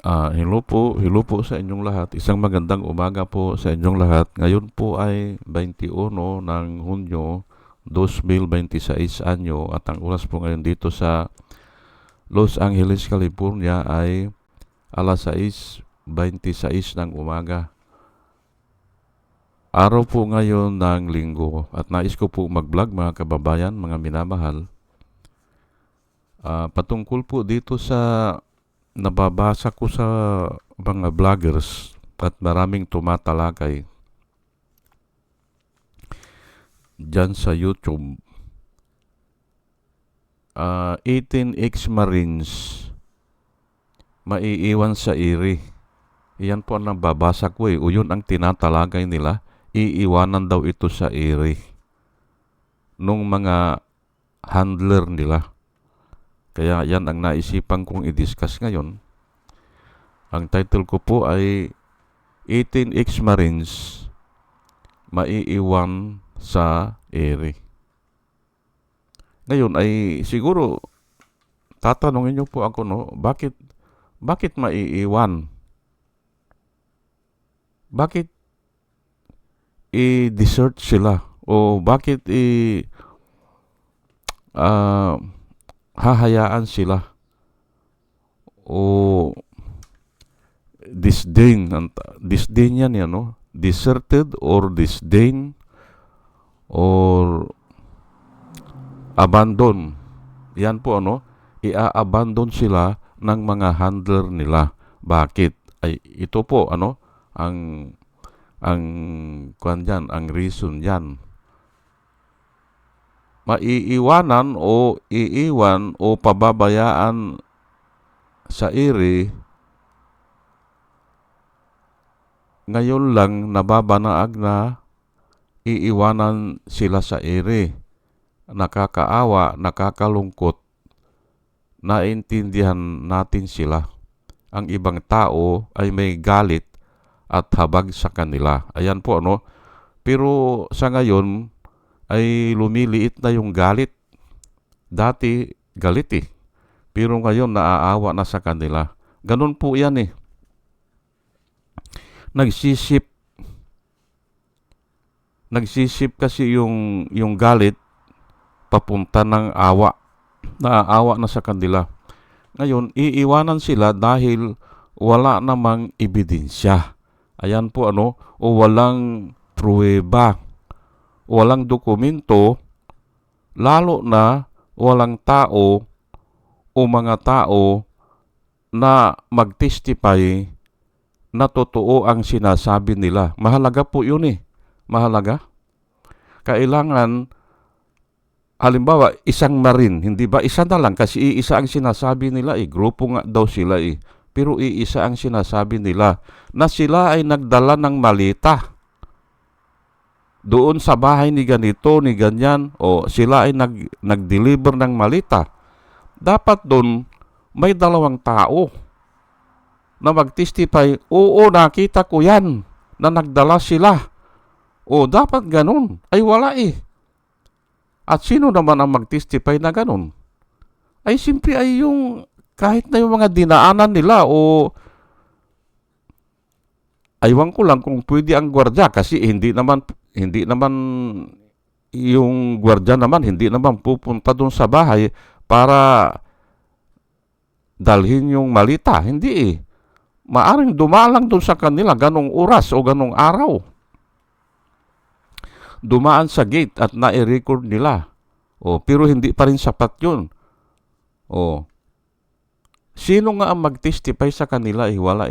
Hello po sa inyong lahat. Isang magandang umaga po sa inyong lahat. Ngayon po ay 21 ng Hunyo 2026 anyo at ang oras po ngayon dito sa Los Angeles, California ay alas 6:26 ng umaga. Araw po ngayon ng linggo at nais ko po mag-vlog mga kababayan, mga minamahal. Patungkol po dito sa nababasa ko sa mga vloggers at maraming tumatalakay dyan sa YouTube. 18 ex-Marines maiiwan sa Erie. Iyan po ang nababasa ko o yun ang tinatalakay nila. Iiwanan daw ito sa Erie nung mga handler nila. Kaya yan ang naisipan kong i-discuss ngayon. Ang title ko po ay 18 ex-Marines maiiwan sa Erie. Ngayon ay siguro tatanungin niyo po ako, no, bakit maiiwan? Bakit i-desert sila? O bakit hahayaan sila? O disdain yan yan, no? Deserted or disdain or abandon. Yan po, ano? Ia-abandon sila ng mga handler nila. Bakit? Ay ito po, ano? Ang reason yan. Maiiwanan o iiwan o pababayaan sa Erie, ngayon lang nababanaag na iiwanan sila sa Erie. Nakakaawa, nakakalungkot, naintindihan natin sila. Ang ibang tao ay may galit at habag sa kanila. Ayan po, ano? Pero sa ngayon ay lumiliit na yung galit. Dati galit pero ngayon naaawa na sa kanila. Ganun po yan Nagsisip kasi yung galit papunta ng awa. Naaawa na sa kanila. Ngayon, iiwanan sila dahil wala namang ebidensya. Ayan po, ano? O walang pruweba. Walang dokumento, lalo na walang tao o mga tao na mag-testify na totoo ang sinasabi nila. Mahalaga po yun Mahalaga. Kailangan, halimbawa, isang Marine, hindi ba? Isa na lang kasi iisa ang sinasabi nila Grupo nga daw sila Pero iisa ang sinasabi nila na sila ay nagdala ng malita doon sa bahay ni ganito, ni ganyan, o sila ay nag-deliver ng malita. Dapat doon may dalawang tao na mag-testify, oo, nakita ko yan, na nagdala sila. O dapat ganun. Ay wala At sino naman ang mag-testify na ganun? Ay simple ay yung kahit na yung mga dinaanan nila o aywan ko lang kung pwede ang gwardiya kasi hindi naman yung gwardiya naman hindi naman pupunta doon sa bahay para dalhin yung malita. Hindi Maaring dumalang doon sa kanila ganong oras o ganong araw. Dumaan sa gate at nai-record nila. Pero hindi pa rin sapat yun. Sino nga ang mag-testify sa kanila? Wala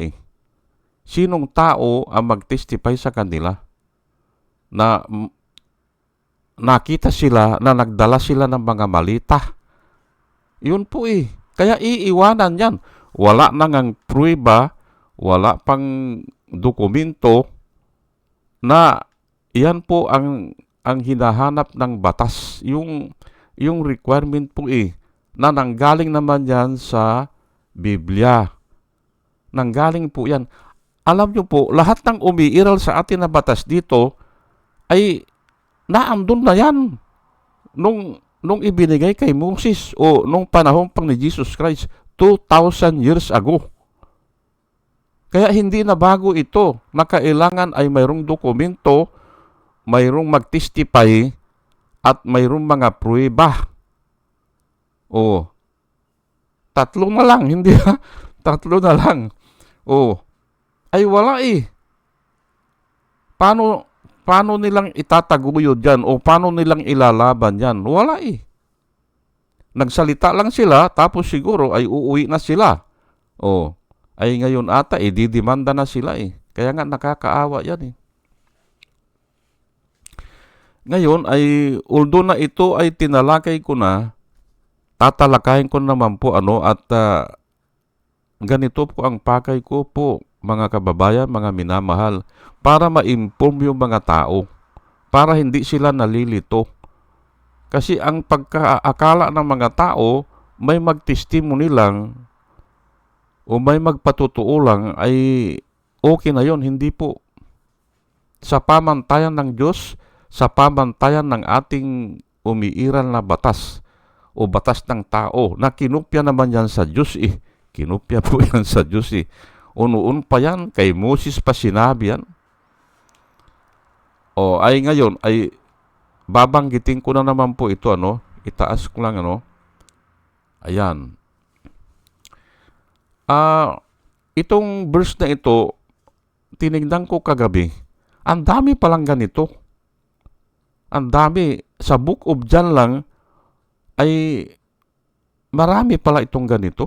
Sinong tao ang mag-testify sa kanila na nakita sila na nagdala sila ng mga malita? Yun po Kaya iiwanan yan. Wala nang pruweba, wala pang dokumento na yan po ang hinahanap ng batas. Yung requirement po na nanggaling naman yan sa Biblia. Nanggaling po yan. Alam nyo po, lahat ng umiiral sa atin na batas dito ay naandun na yan nung ibinigay kay Moses o nung panahon pang ni Jesus Christ 2,000 years ago. Kaya hindi na bago ito na kailangan ay mayroong dokumento, mayroong mag-testify, at mayroong mga pruweba. O, tatlo na lang, hindi ba? Tatlo na lang. O, ay wala eh. Paano nilang itataguyod yan? O paano nilang ilalaban yan? Wala eh. Nagsalita lang sila, tapos siguro ay uuwi na sila. O, ay ngayon ata, didimanda na sila eh. Kaya nga nakakaawa yan eh. Ngayon ay, although na ito ay tinalakay ko na, tatalakayin ko naman po at ganito po ang pakay ko po, mga kababayan, mga minamahal, para ma-inform yung mga tao, para hindi sila nalilito. Kasi ang pagkaakala ng mga tao, may magtestimony lang o may magpatutuo lang ay okay na yon. Hindi po. Sa pamantayan ng Diyos, sa pamantayan ng ating umiiral na batas o batas ng tao, na kinupya naman yan sa Diyos eh. Kinupya po yan sa Diyos eh. O noon pa yan, kay Moses pa sinabi yan. O ay ngayon, ay babanggitin ko na naman po ito, itaas ko lang, ayan. Itong verse na ito, tinignan ko kagabi, ang dami palang ganito. Ang dami, sa Book of John lang, ay marami pala itong ganito.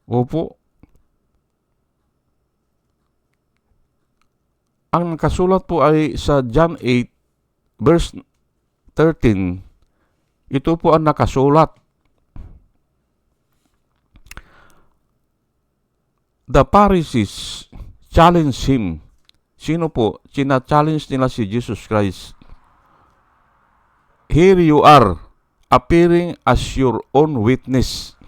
Opo. Ang kasulat po ay sa John 8, verse 13. Ito po ang nakasulat. The Pharisees challenge him. Sino po? China-challenge nila si Jesus Christ. Here you are, appearing as your own witness.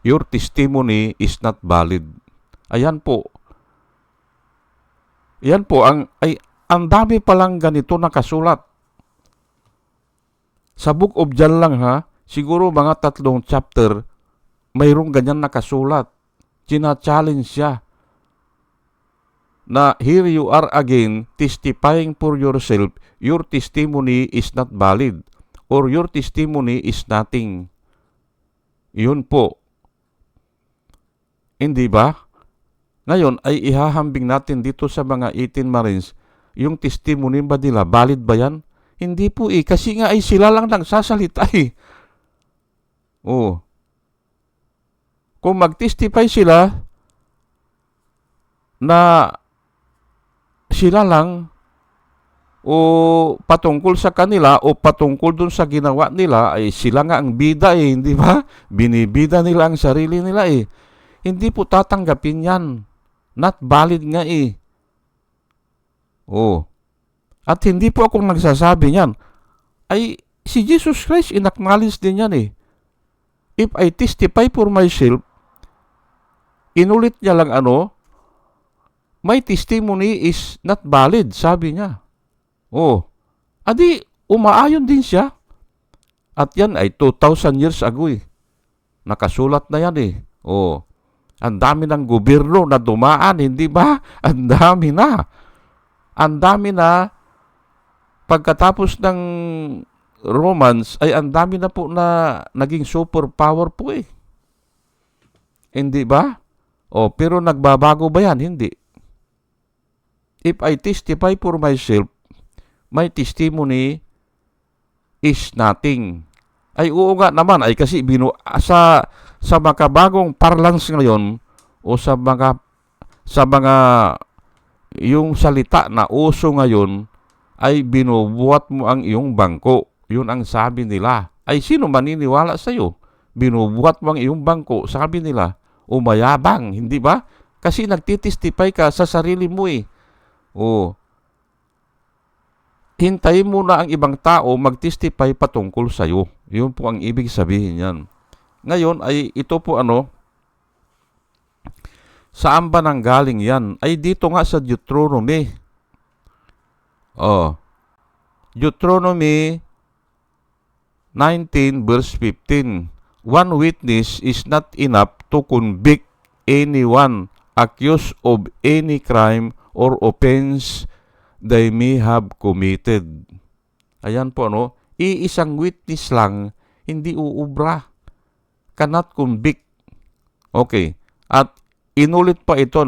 Your testimony is not valid. Ayan po. Yan po, ang dami palang ganito nakasulat. Sa Book of John lang siguro mga 3 chapter, mayroong ganyan nakasulat. China-challenge siya na here you are again testifying for yourself, your testimony is not valid or your testimony is nothing. Yun po. Hindi ba? Ngayon ay ihahambing natin dito sa mga 18 Marines, yung testimony ba nila, valid ba yan? Hindi po kasi nga ay sila lang nagsasalita eh. Oh. Kung mag-testify sila na sila lang o patungkol sa kanila o patungkol dun sa ginawa nila, ay sila nga ang bida eh, hindi ba? Binibida nila ang sarili nila eh. Hindi po tatanggapin yan. Not valid nga eh. Oh. At hindi po akong nagsasabi niyan. Ay, si Jesus Christ, inacknowledge din yan eh. If I testify for myself, inulit niya lang my testimony is not valid, sabi niya. Oh. Adi, umaayon din siya. At yan ay 2,000 years ago eh. Nakasulat na yan eh. Oh. Ang dami ng gobyerno na dumaan, hindi ba? Ang dami na. Ang dami na. Pagkatapos ng Romans, ay ang dami na po na naging superpower po eh. Hindi ba? O, pero nagbabago ba yan? Hindi. If I testify for myself, my testimony is nothing. Ay oo nga naman, ay kasi sa makabagong parlance ngayon o sa mga yung salita na uso ngayon ay binubuhat mo ang iyong bangko. Yun ang sabi nila. Ay sino maniniwala sa iyo? Binubuhat mo ang iyong bangko, sabi nila. Umayabang, hindi ba? Kasi nagtitestify ka sa sarili mo eh. Oh. Hintayin mo na ang ibang tao magtestify patungkol sa iyo. Yun po ang ibig sabihin yan. Ngayon ay ito po saan ba nanggaling yan? Ay dito nga sa Deuteronomy. Oh. Deuteronomy 19 verse 15. One witness is not enough to convict anyone accused of any crime or offense they may have committed. Ayan po, iisang witness lang, hindi uubra. Cannot convict. Okay. At inulit pa ito,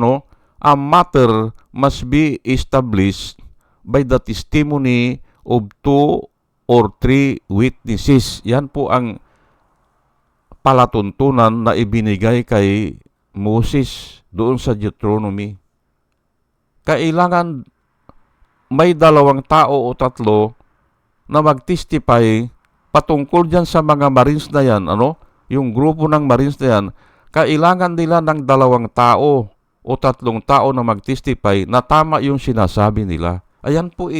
a matter must be established by the testimony of 2 or 3 witnesses. Yan po ang palatuntunan na ibinigay kay Moses doon sa Deuteronomy. Kailangan may 2 tao o 3 na mag-testify patungkol dyan sa mga Marines na yan, yung grupo ng Marines na yan, kailangan nila ng 2 tao o 3 tao na mag-testify na tama yung sinasabi nila. Ayan po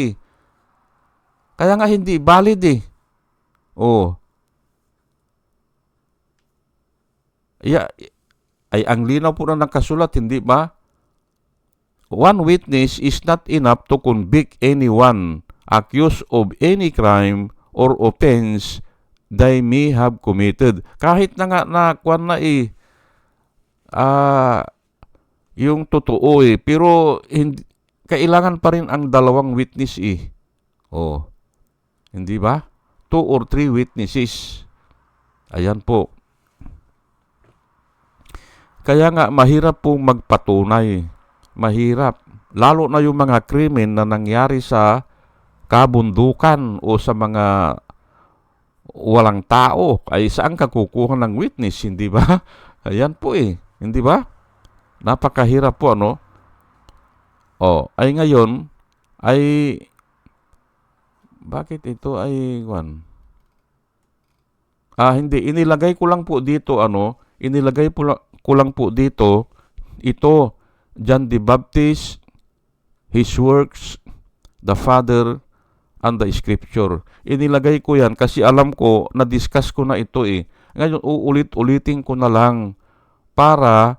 Kaya nga hindi valid Ay ang linaw po na ng kasulat, hindi ba? One witness is not enough to convict anyone accused of any crime or offense they may have committed. Kahit na nga yung totoo pero hindi, kailangan pa rin ang 2 witness hindi ba? 2 or 3 witnesses. Ayan po. Kaya nga mahirap pong magpatunay. Mahirap. Lalo na yung mga krimen na nangyari sa kabundukan o sa mga walang tao. Ay saan ka kukuha ng witness, hindi ba? Ayan po hindi ba? Napakahirap po, ay ngayon, bakit ito ay, hindi, inilagay ko lang po dito, ko lang po dito, ito, John the Baptist, his works, the Father, and the Scripture. Inilagay ko yan kasi alam ko, na-discuss ko na ito Ngayon, uulit-ulitin ko na lang para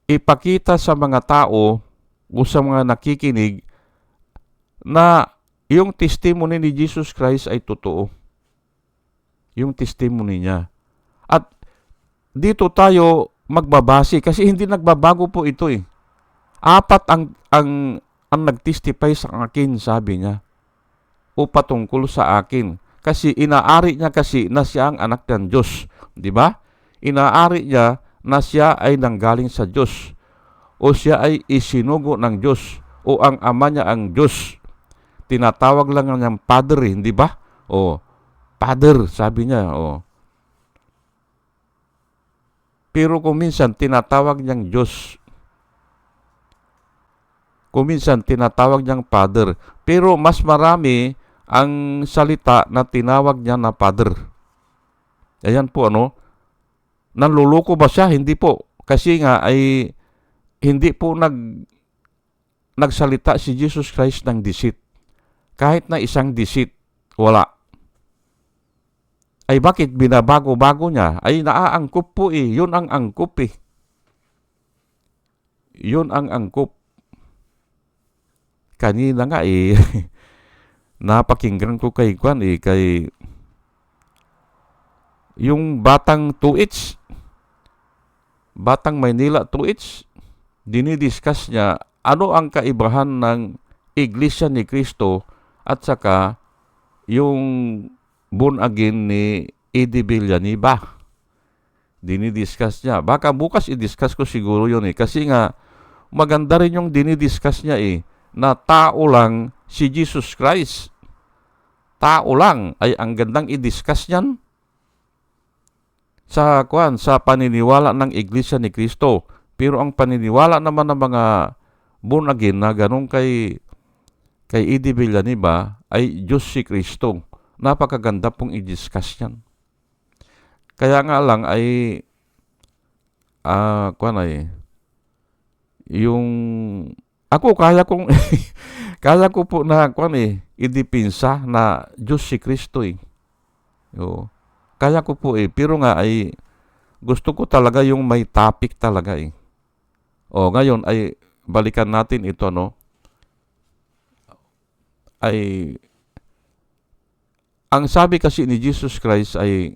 ipakita sa mga tao o sa mga nakikinig na yung testimony ni Jesus Christ ay totoo. Yung testimony niya. At dito tayo magbabase kasi hindi nagbabago po ito 4 ang nagtestify sa akin, sabi niya. O patungkol sa akin. Kasi inaari niya kasi na siya ang anak ng Diyos. Di ba? Inaari niya na siya ay nanggaling sa Diyos. O siya ay isinugo ng Diyos. O ang ama niya ang Diyos. Tinatawag lang niyang Padre, hindi ba? Father, sabi niya. Pero kung minsan tinatawag niyang Diyos. Kung minsan tinatawag niyang Father. Pero mas marami ang salita na tinawag niya na Father. Ayan po, nanluloko ba siya? Hindi po. Kasi nga ay hindi po nagsalita si Jesus Christ ng deceit. Kahit na isang deceit, wala. Ay bakit binabago-bago niya? Ay naaangkop po Yun ang angkop Yun ang angkop. Kanina nga napakinggan ko kay kay yung batang 2H, Batang Maynila 2H, dinidiscuss niya ano ang kaibahan ng Iglesia ni Cristo at saka yung born again ni Eddie Villanueva. Dinidiscuss niya. Baka bukas i-discuss ko siguro yun kasi nga maganda rin yung dinidiscuss niya na tao lang si Jesus Christ. Tao lang ay ang gandang i-discuss niyan sa paniniwala ng Iglesia ni Cristo. Pero ang paniniwala naman ng mga born again na ganun kay Eddie Villanueva ay Diyos si Cristo. Napakaganda pong i-discuss yan. Kaya nga lang ay yung ako kaya ko po na idipinsa na Diyos si Cristo Kaya ko po pero nga ay gusto ko talaga yung may topic talaga ngayon ay balikan natin ito ay ang sabi kasi ni Jesus Christ ay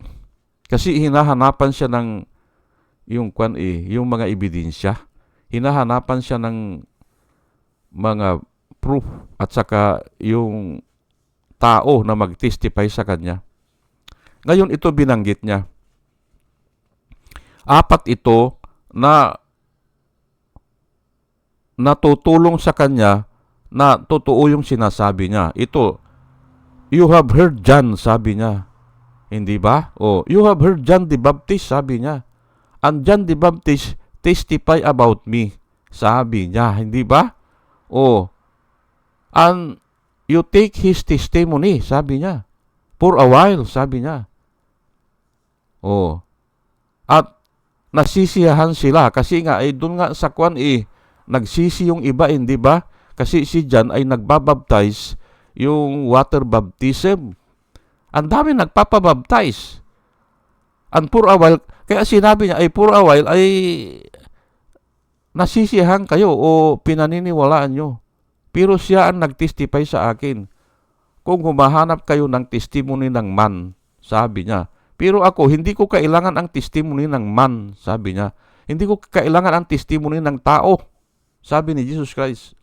kasi hinahanapan siya ng yung mga ebidensya. Hinahanapan siya ng mga proof at saka yung tao na mag-testify sa kanya. Ngayon ito binanggit niya. 4 ito na natutulong sa kanya na totoo yung sinasabi niya. Ito, you have heard John, sabi niya. Hindi ba? You have heard John the Baptist, sabi niya. And John the Baptist testify about me, sabi niya. Hindi ba? And you take his testimony, sabi niya. For a while, sabi niya. At nasisiyahan sila kasi nga doon nga sa nagsisi yung iba, hindi ba? Kasi si John ay nagbabaptize yung water baptism. Ang dami nagpapabaptize. And for a while, kaya sinabi niya for a while ay nasisiyahan kayo o pinaniniwalaan nyo. Pero siya ang nagtestify sa akin. Kung humahanap kayo ng testimony ng man, sabi niya. Pero ako, hindi ko kailangan ang testimony ng man, sabi niya. Hindi ko kailangan ang testimony ng tao, sabi ni Jesus Christ.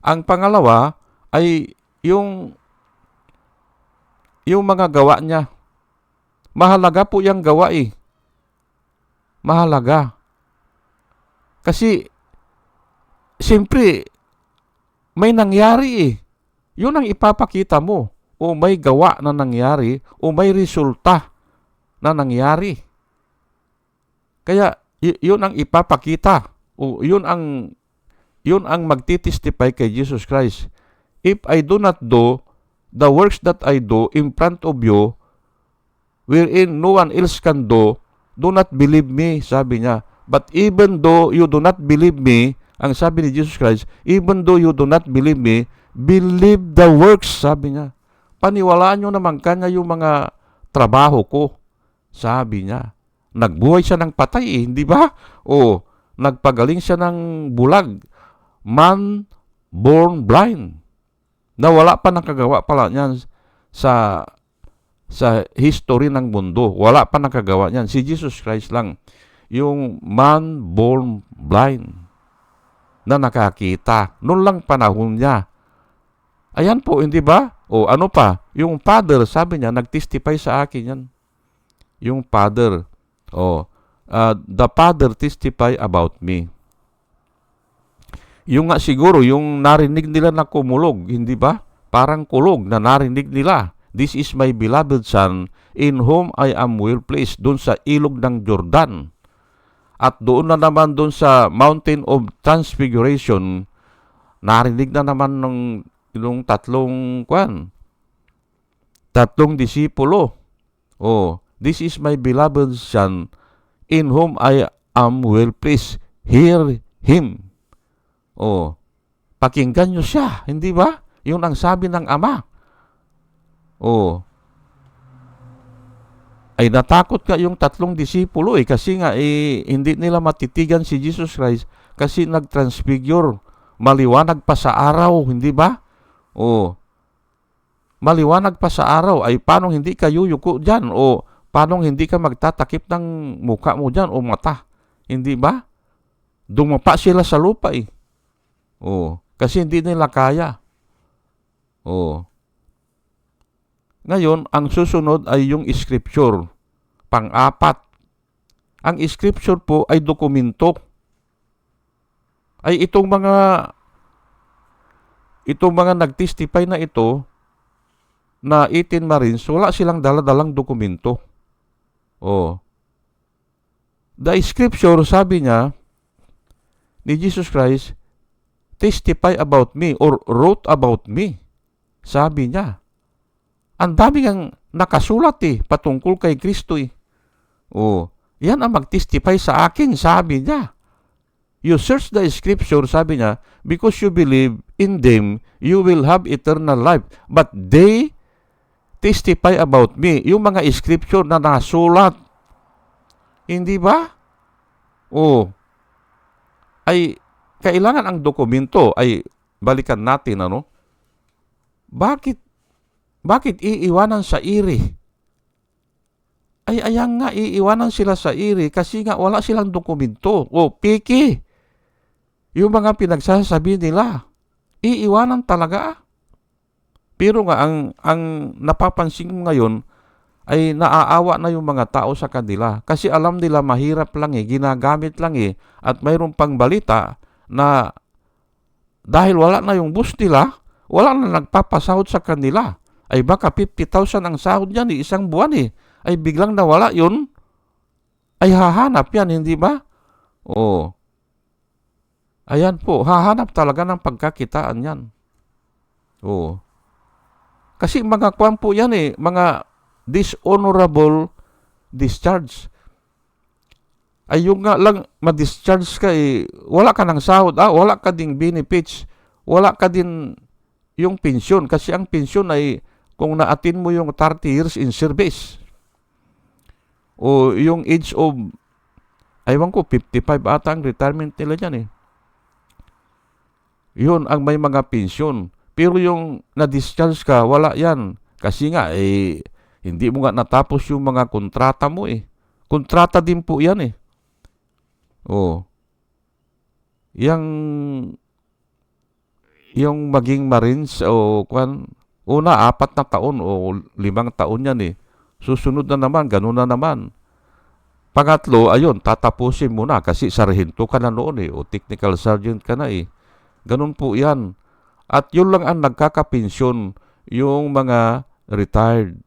Ang pangalawa ay yung mga gawa niya. Mahalaga po yung gawa Mahalaga. Kasi, siyempre, may nangyari Yun ang ipapakita mo. O may gawa na nangyari, o may resulta na nangyari. Kaya, yun ang ipapakita. O yun ang magtitestify kay Jesus Christ. If I do not do the works that I do in front of you, wherein no one else can do not believe me, sabi niya. But even though you do not believe me, ang sabi ni Jesus Christ, even though you do not believe me, believe the works, sabi niya. Paniwalaan nyo naman kanya yung mga trabaho ko, sabi niya. Nagbuhay siya ng patay, hindi ba? Nagpagaling siya ng bulag. Man born blind. Na wala pa nakagawa pala niyan sa history ng mundo. Wala pa nakagawa niyan. Si Jesus Christ lang. Yung man born blind na nakakita. Noon lang panahon niya. Ayan po, hindi ba? Ano pa? Yung Father, sabi niya, nag-testify sa akin yan. Yung Father. The Father testify about me. Yung nga siguro, yung narinig nila na kumulog, hindi ba? Parang kulog na narinig nila. This is my beloved Son, in whom I am well pleased. Doon sa ilog ng Jordan. At doon na naman doon sa Mountain of Transfiguration, narinig na naman ng tatlong disipulo. This is my beloved Son, in whom I am well pleased. Hear Him. Pakinggan nyo siya, hindi ba? Yun ang sabi ng Ama. Ay natakot nga yung tatlong disipulo kasi nga hindi nila matitigan si Jesus Christ kasi nag-transfigure. Maliwanag pa sa araw, hindi ba? Maliwanag pa sa araw, ay paano hindi ka yuyuko dyan? Paano hindi ka magtatakip ng mukha mo dyan o mata? Hindi ba? Dumapa sila sa lupa kasi hindi nila kaya. Ngayon, ang susunod ay yung scripture. Pang-4. Ang scripture po ay dokumento. Ay itong mga nag-testify na ito, na 18 Marines, wala silang daladalang dokumento. The scripture, sabi niya, ni Jesus Christ, testify about me or wrote about me. Sabi niya. Ang dami ang nakasulat patungkol kay Kristo yan ang mag-testify sa akin, sabi niya. You search the scripture, sabi niya, because you believe in them, you will have eternal life. But they testify about me. Yung mga scripture na nasulat. Hindi ba? Ay kailangan ang dokumento ay balikan natin, Bakit iiwanan sa iri? ay ayan nga, iiwanan sila sa iri kasi nga wala silang dokumento. O, piki. Yung mga pinagsasabi nila, iiwanan talaga. Pero nga, ang napapansin ko ngayon, ay naaawa na yung mga tao sa kanila. Kasi alam nila mahirap lang ginagamit lang at mayroon pang balita na dahil wala na yung bus nila, wala na nagpapasahod sa kanila. Ay baka 50,000 ang sahod niyan isang buwan ay biglang nawala yun, ay hahanap yan, hindi ba? Oo. Ayan po, hahanap talaga ng pagkakitaan yan. Oo. Kasi mga kwan po yan mga dishonorable discharge. Ay yung nga lang ma-discharge ka wala ka ng sahod, wala ka ding benefits, wala ka din yung pensyon. Kasi ang pensyon ay kung naatin mo yung 30 years in service. O yung age of, aywan ko, 55 ata ang retirement nila dyan Yun ang may mga pensyon. Pero yung na-discharge ka, wala yan. Kasi nga, hindi mo nga natapos yung mga kontrata mo Kontrata din po yan Oh. Yung maging Marines o una, 4 na taon o 5 taon yan Susunod na naman, ganun na naman. Pangatlo, ayun, tatapusin mo na kasi sarhento ka na noon o technical sergeant ka na Ganun po yan. At yun lang ang nagkakapensyon, yung mga retired.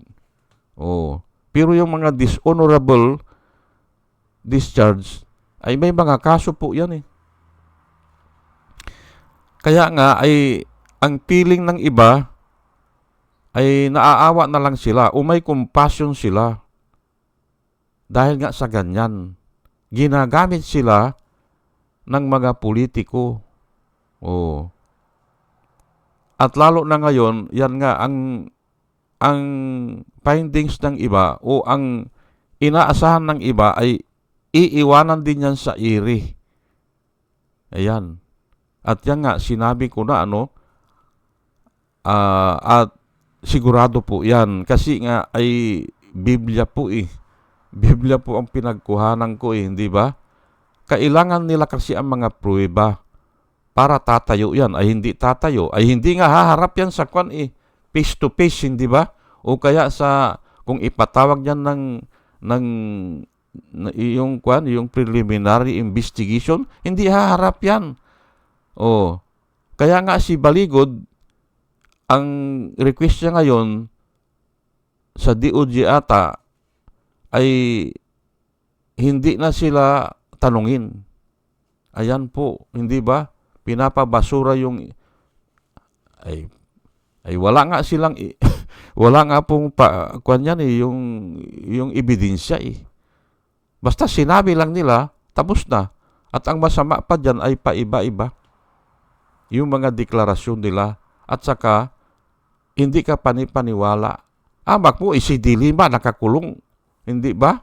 Pero yung mga dishonorable discharge, ay may mga kaso po yan Kaya nga ay ang feeling ng iba ay naaawa na lang sila o may compassion sila. Dahil nga sa ganyan, ginagamit sila ng mga politiko. At lalo na ngayon, yan nga ang findings ng iba o ang inaasahan ng iba ay iiwanan din yan sa iri. Ayan. At yan nga, sinabi ko na at sigurado po yan. Kasi nga ay Biblia po Biblia po ang pinagkuhanan ko hindi ba? Kailangan nila kasi ang mga pruweba para tatayo yan. Ay hindi tatayo. Ay hindi nga haharap yan sa face to face, hindi ba? O kaya kung ipatawag yan ng yung preliminary investigation, hindi haharap yan. Kaya nga si Baligod, ang request niya ngayon sa DOJ ata ay hindi na sila tanungin. Ayan po, hindi ba? Pinapabasura yung ay wala nga silang wala nga pong yung ebidensya Basta sinabi lang nila, tapos na. At ang masama pa dyan ay paiba-iba yung mga deklarasyon nila. At saka, hindi ka panipaniwala. Amak mo, si Dilima nakakulong. Hindi ba?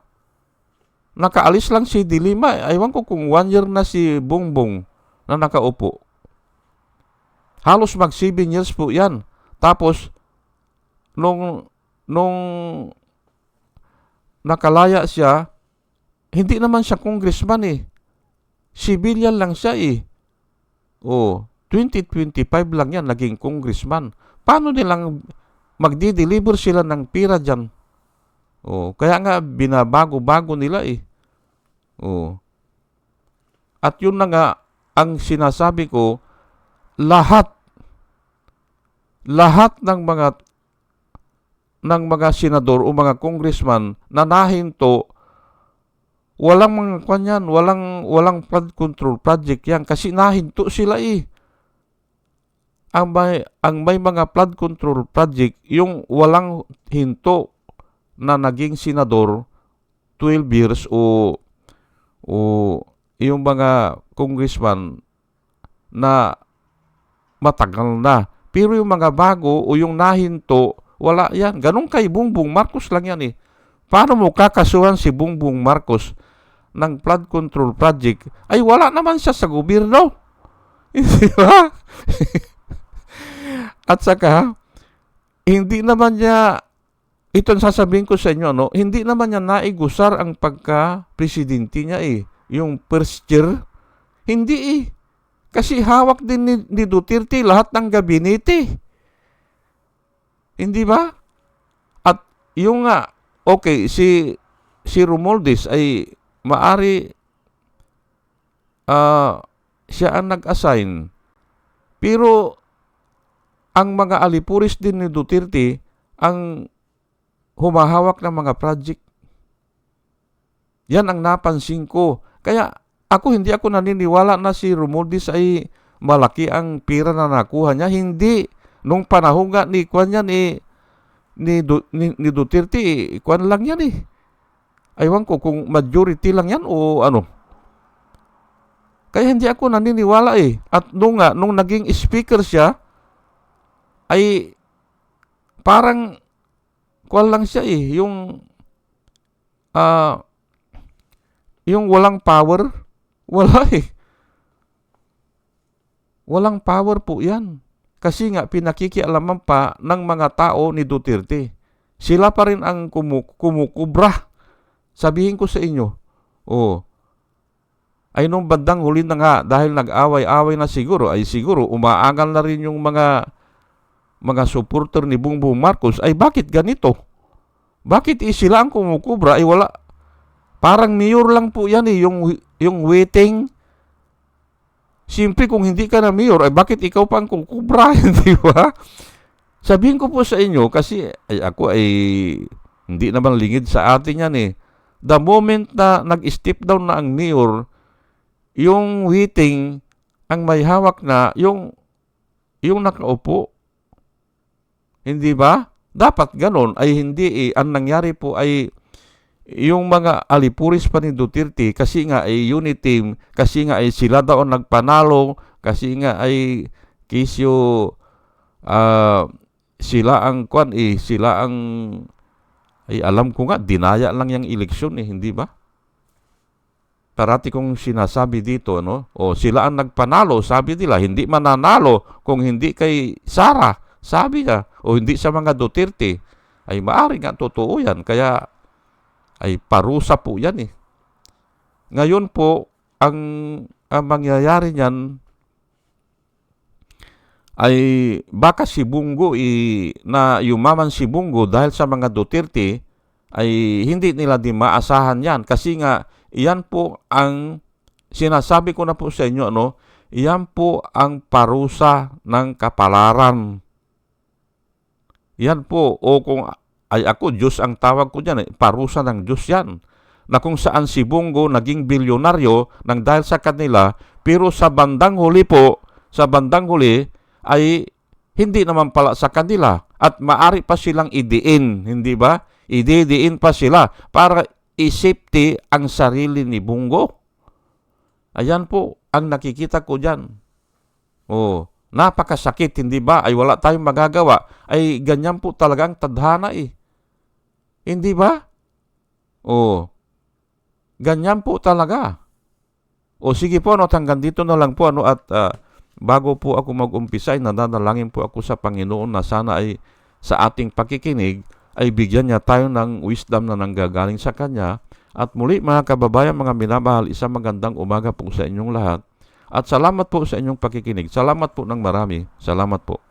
Nakaalis lang si Dilima. Aywan ko kung 1 year na si Bongbong na nakaupo. Halos mag 7 years po yan. Tapos, nung nakalaya siya, hindi naman siya congressman Civilian lang siya 2025 lang yan, naging congressman. Paano nilang magdi-deliver sila ng pira dyan? Kaya nga, binabago-bago nila At yun na nga, ang sinasabi ko, lahat ng mga senador o mga congressman na nahinto, walang mga kanyan, walang flood control project yan kasi nahinto sila Ang may mga flood control project, yung walang hinto na naging senador 12 years o yung mga congressman na matagal na. Pero yung mga bago o yung nahinto, wala yan. Ganun kay Bongbong Marcos lang yan Paano mo kakasuhan si Bongbong Marcos ng flood control project? Ay wala naman siya sa gobyerno. Hindi ba? At saka, hindi naman niya ito ang sasabihin ko sa inyo, hindi naman niya naigusar ang pagka-presidente niya Yung first year, hindi Kasi hawak din ni Duterte lahat ng gabinete. Hindi ba? At yung nga, okay, si Romualdez ay maari siya ang nag-assign. Pero ang mga alipuris din ni Duterte ang humahawak ng mga project. Yan ang napansin ko. Kaya hindi ako naniniwala na si Romualdez ay malaki ang pira na nakuha niya. Hindi. Nung panahon nga ni Duterte, kwan lang yan Aywan ko kung majority lang yan o ano. Kaya hindi ako naniniwala At nung naging speaker siya, ay parang kwan lang siya yung walang power. Wala Walang power po yan. Kasi nga pinakikialaman pa ng mga tao ni Duterte. Sila pa rin ang kumukubra. Sabihin ko sa inyo, ay nung bandang huli na nga, dahil nag-away-away na siguro umaangal na rin yung mga supporter ni Bongbong Marcos, ay bakit ganito? Bakit sila ang kumukubra? Ay wala. Parang mayor lang po yan yung waiting. Siyempre kung hindi ka na mayor, ay bakit ikaw pa ang kumukubra? Di ba? Sabihin ko po sa inyo, kasi ako ay hindi naman lingid sa atin yan The moment na nag-step down na ang mayor, yung waiting, ang may hawak na, yung nakaupo. Hindi ba? Dapat ganon ay hindi Ang nangyari po ay yung mga alipuris pa ni Duterte kasi nga ay unity team, kasi nga ay sila daw nagpanalo, kasi nga ay kisyo sila ang sila ang alam ko nga dinaya lang yung eleksyon hindi ba? Parati kong sinasabi dito sila ang nagpanalo, sabi nila hindi mananalo kung hindi kay Sara, sabi niya, o hindi sa mga Duterte. Ay maaari nga totoo yan, kaya ay parusa po yan Ngayon po, ang mangyayari niyan ay baka si Bongo na yumaman si Bongo dahil sa mga Duterte ay hindi nila din maasahan yan. Kasi nga, iyan po ang sinasabi ko na po sa inyo, iyan po ang parusa ng kapalaran. Yan po, o kung ay ako, Diyos ang tawag ko dyan, parusa ng Diyos yan. Na kung saan si Bongo naging bilyonaryo nang dahil sa kanila, pero sa bandang huli ay hindi naman pala sa kanila at maari pa silang idiin, hindi ba? Ididiin pa sila para i-safety ang sarili ni Bongo. Ayan po ang nakikita ko dyan. Napakasakit, hindi ba? Ay wala tayong magagawa. Ay ganyan po talagang tadhana Hindi ba? Ganyan po talaga. Sige po, hanggang dito na lang po at bago po ako mag-umpisa, nananalangin po ako sa Panginoon na sana ay sa ating pakikinig ay bigyan niya tayo ng wisdom na nanggagaling sa Kanya. At muli mga kababayan, mga minamahal, isang magandang umaga po sa inyong lahat. At salamat po sa inyong pakikinig. Salamat po ng marami. Salamat po.